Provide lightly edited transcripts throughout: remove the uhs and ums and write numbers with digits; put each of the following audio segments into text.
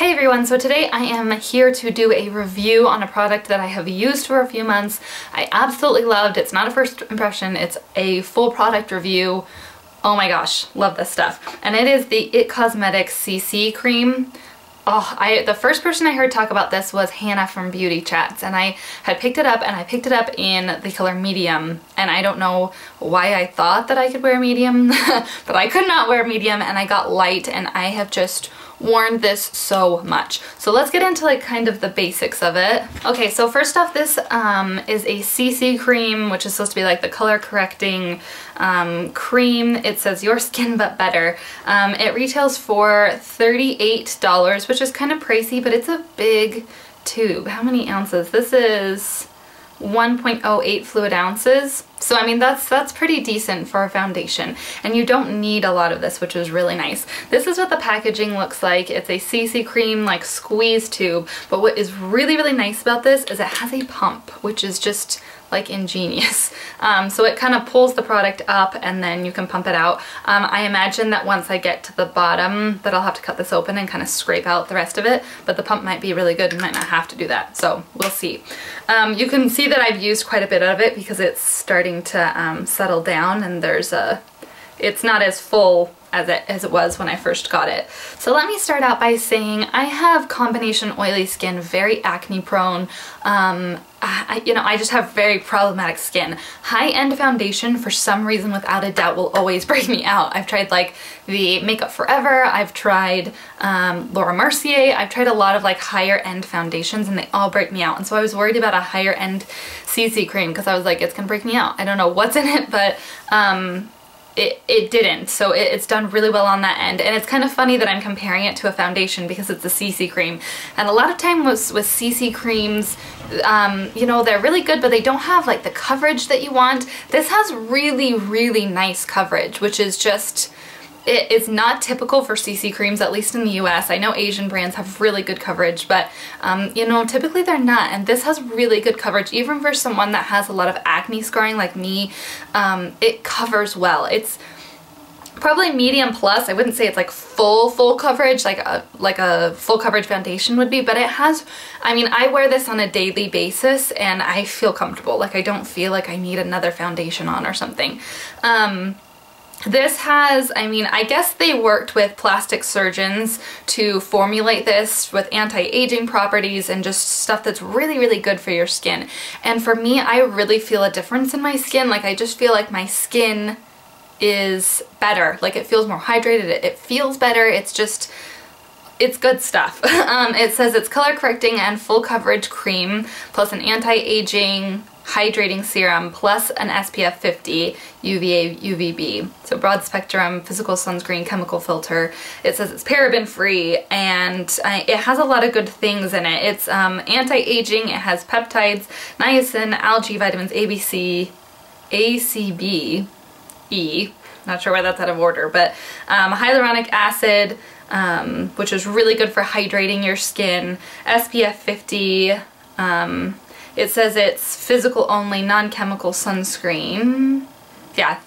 Hey everyone, so today I am here to do a review on a product that I have used for a few months. I absolutely loved. It's not a first impression, it's a full product review. Oh my gosh, love this stuff. And it is the It Cosmetics CC cream. Oh, the first person I heard talk about this was Hannah from Beauty Chats, and I had picked it up, and I picked it up in the color medium, and I don't know why I thought that I could wear medium, but I could not wear medium, and I got light, and I have just worn this so much. So let's get into like kind of the basics of it. Okay, so first off, this is a CC cream, which is supposed to be like the color correcting cream. It says your skin but better. It retails for $38, which is kind of pricey, but it's a big tube. How many ounces? This is 1.08 fluid ounces. So I mean that's pretty decent for a foundation, and you don't need a lot of this, which is really nice. This is what the packaging looks like. It's a CC cream like squeeze tube, but what is really nice about this is it has a pump, which is just like ingenious. So it kind of pulls the product up and then you can pump it out. I imagine that once I get to the bottom that I'll have to cut this open and kind of scrape out the rest of it, but the pump might be really good and might not have to do that, so we'll see. You can see that I've used quite a bit of it because it's starting to settle down, and it's not as full as it was when I first got it. So let me start out by saying I have combination oily skin, very acne prone. I just have very problematic skin. High-end foundation, for some reason, without a doubt, will always break me out. I've tried like the Makeup Forever, I've tried Laura Mercier, I've tried a lot of like higher end foundations, and they all break me out. And so I was worried about a higher end CC cream because I was like, it's gonna break me out. I don't know what's in it, but it didn't, so it's done really well on that end. And it's kind of funny that I'm comparing it to a foundation because it's a CC cream, and a lot of time with CC creams, you know, they're really good but they don't have like the coverage that you want. This has really nice coverage, which is just, it's not typical for CC creams, at least in the US. I know Asian brands have really good coverage, but you know, typically they're not, and this has really good coverage. Even for someone that has a lot of acne scarring like me, it covers well. It's probably medium plus. I wouldn't say it's like full coverage like a full coverage foundation would be, but it has, I mean, I wear this on a daily basis and I feel comfortable. Like, I don't feel like I need another foundation on or something. This has, I mean, I guess they worked with plastic surgeons to formulate this with anti-aging properties and just stuff that's really good for your skin. And for me, I really feel a difference in my skin. Like, I just feel like my skin is better. Like, it feels more hydrated, it feels better, it's just, it's good stuff. It says it's color correcting and full coverage cream, plus an anti-aging hydrating serum, plus an SPF 50 UVA UVB. So broad spectrum physical sunscreen chemical filter. It says it's paraben free, and it has a lot of good things in it. It's anti-aging, it has peptides, niacin, algae, vitamins ABC, ACB, E, not sure why that's out of order, but hyaluronic acid, which is really good for hydrating your skin, SPF 50, it says it's physical only, non-chemical sunscreen. Yeah,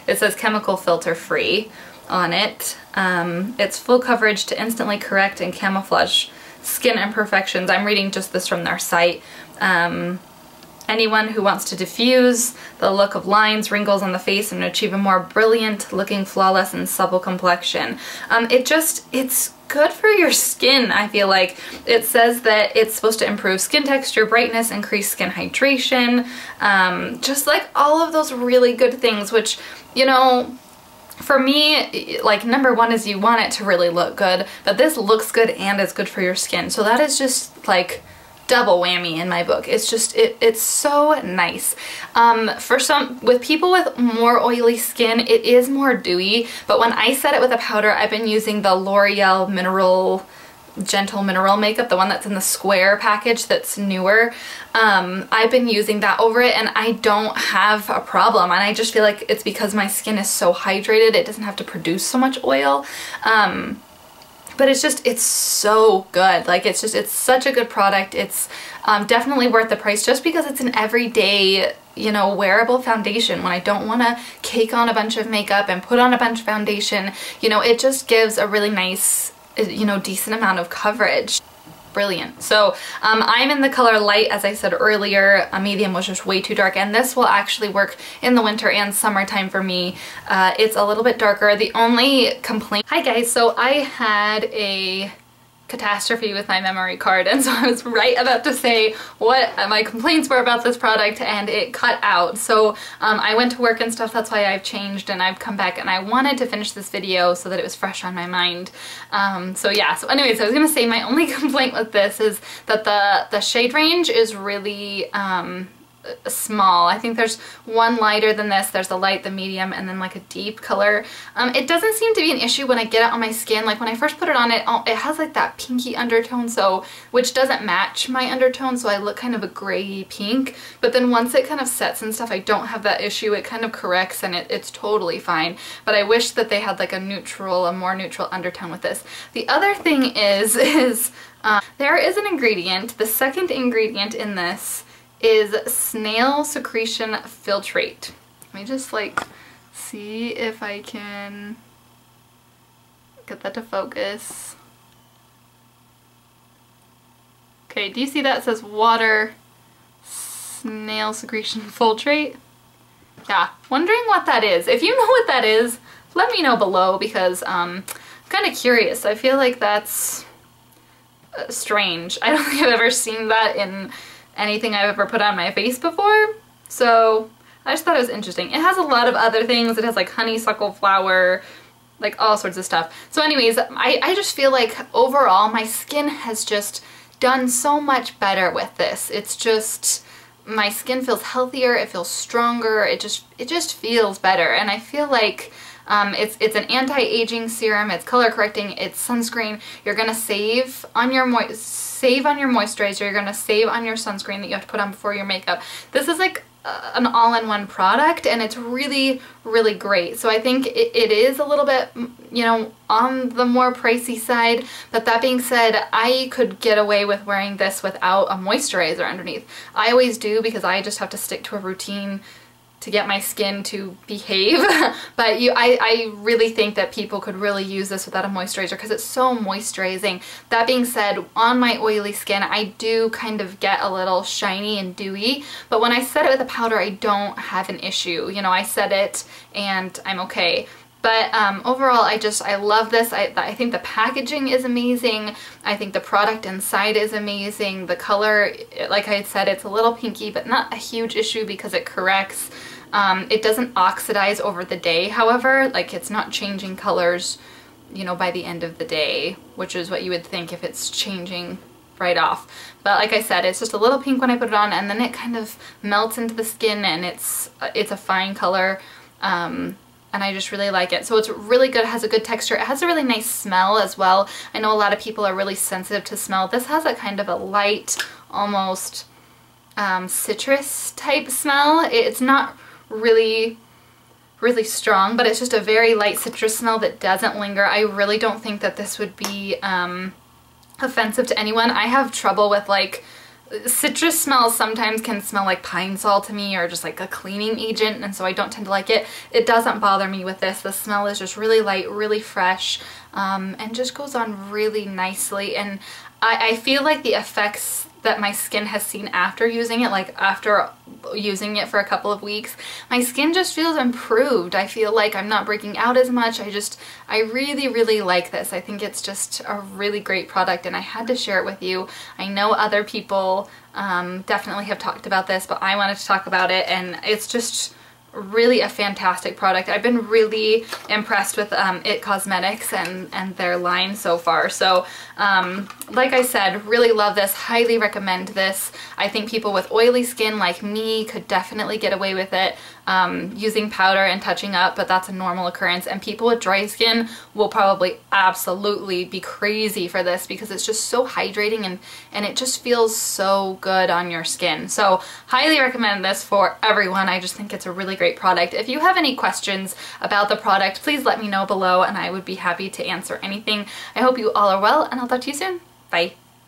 it says chemical filter free on it. It's full coverage to instantly correct and camouflage skin imperfections. I'm reading just this from their site. Anyone who wants to diffuse the look of lines, wrinkles on the face and achieve a more brilliant looking, flawless and supple complexion. It's good for your skin, I feel like. It says that it's supposed to improve skin texture, brightness, increase skin hydration, just like all of those really good things, which, you know, for me, like, number one is you want it to really look good, but this looks good and is good for your skin. So that is just like double whammy in my book. It's just, it's so nice. With people with more oily skin, it is more dewy, but when I set it with a powder, I've been using the L'Oreal Gentle Mineral Makeup, the one that's in the square package that's newer. I've been using that over it and I don't have a problem, and I just feel like it's because my skin is so hydrated, it doesn't have to produce so much oil. But it's just, it's so good. Like, it's such a good product. It's definitely worth the price just because it's an everyday, you know, wearable foundation. When I don't want to cake on a bunch of makeup and put on a bunch of foundation, you know, it just gives a really nice you know, decent amount of coverage. Brilliant. So I'm in the color light, as I said earlier. A medium was just way too dark, and this will actually work in the winter and summertime for me. It's a little bit darker. The only complaint... Hi guys, so I had a catastrophe with my memory card, and so I was right about to say what my complaints were about this product, and it cut out. So I went to work and stuff, that's why I've changed and I've come back, and I wanted to finish this video so that it was fresh on my mind. So yeah, so anyways, I was gonna say my only complaint with this is that the shade range is really small. I think there's one lighter than this, there's the light, the medium, and then like a deep color. It doesn't seem to be an issue when I get it on my skin. Like when I first put it on, it has like that pinky undertone, so which doesn't match my undertone, so I look kind of a gray pink. But then once it kind of sets and stuff, I don't have that issue. It kind of corrects and it's totally fine. But I wish that they had like a more neutral undertone with this. The other thing is there is an ingredient, the second ingredient in this is snail secretion filtrate. Let me just like see if I can get that to focus. Okay, do you see that? It says water snail secretion filtrate. Yeah, wondering what that is. If you know what that is, let me know below, because I'm kind of curious. I feel like that's strange. I don't think I've ever seen that in anything I've ever put on my face before, so I just thought it was interesting. It has a lot of other things. It has like honeysuckle flower, like all sorts of stuff. So anyways, I just feel like overall my skin has just done so much better with this. It's just, my skin feels healthier, it feels stronger, it just feels better, and I feel like it's an anti-aging serum, it's color correcting, it's sunscreen. You're gonna save on your moisturizer, you're gonna save on your sunscreen that you have to put on before your makeup. This is like an all-in-one product, and it's really, really great. So I think it is a little bit, you know, on the more pricey side, but that being said, I could get away with wearing this without a moisturizer underneath. I always do, because I just have to stick to a routine to get my skin to behave. But I really think that people could really use this without a moisturizer because it's so moisturizing. That being said, on my oily skin, I do kind of get a little shiny and dewy, but when I set it with a powder, I don't have an issue. You know, I set it and I'm okay. But overall, I love this. I think the packaging is amazing. I think the product inside is amazing. The color, like I said, it's a little pinky, but not a huge issue because it corrects. It doesn't oxidize over the day, however, like it's not changing colors, you know, by the end of the day, which is what you would think if it's changing right off. But like I said, it's just a little pink when I put it on, and then it kind of melts into the skin, and it's a fine color. And I just really like it. So it's really good, it has a good texture. It has a really nice smell as well. I know a lot of people are really sensitive to smell. This has a kind of a light, almost citrus type smell. It's not really strong, but it's just a very light citrus smell that doesn't linger. I really don't think that this would be offensive to anyone. I have trouble with like citrus smells sometimes can smell like pine sol to me, or just like a cleaning agent, and so I don't tend to like it. It doesn't bother me with this. The smell is just really light, really fresh, and just goes on really nicely. And I feel like the effects that my skin has seen after using it, like after using it for a couple of weeks, my skin just feels improved. I feel like I'm not breaking out as much. I really, really like this. I think it's just a really great product, and I had to share it with you. I know other people definitely have talked about this, but I wanted to talk about it, and it's just really a fantastic product. I've been really impressed with It Cosmetics and their line so far. So like I said, really love this, highly recommend this. I think people with oily skin like me could definitely get away with it using powder and touching up, but that's a normal occurrence. And people with dry skin will probably absolutely be crazy for this because it's just so hydrating and it just feels so good on your skin. So highly recommend this for everyone. I just think it's a really great product. If you have any questions about the product, please let me know below and I would be happy to answer anything. I hope you all are well, and I'll talk to you soon. Bye.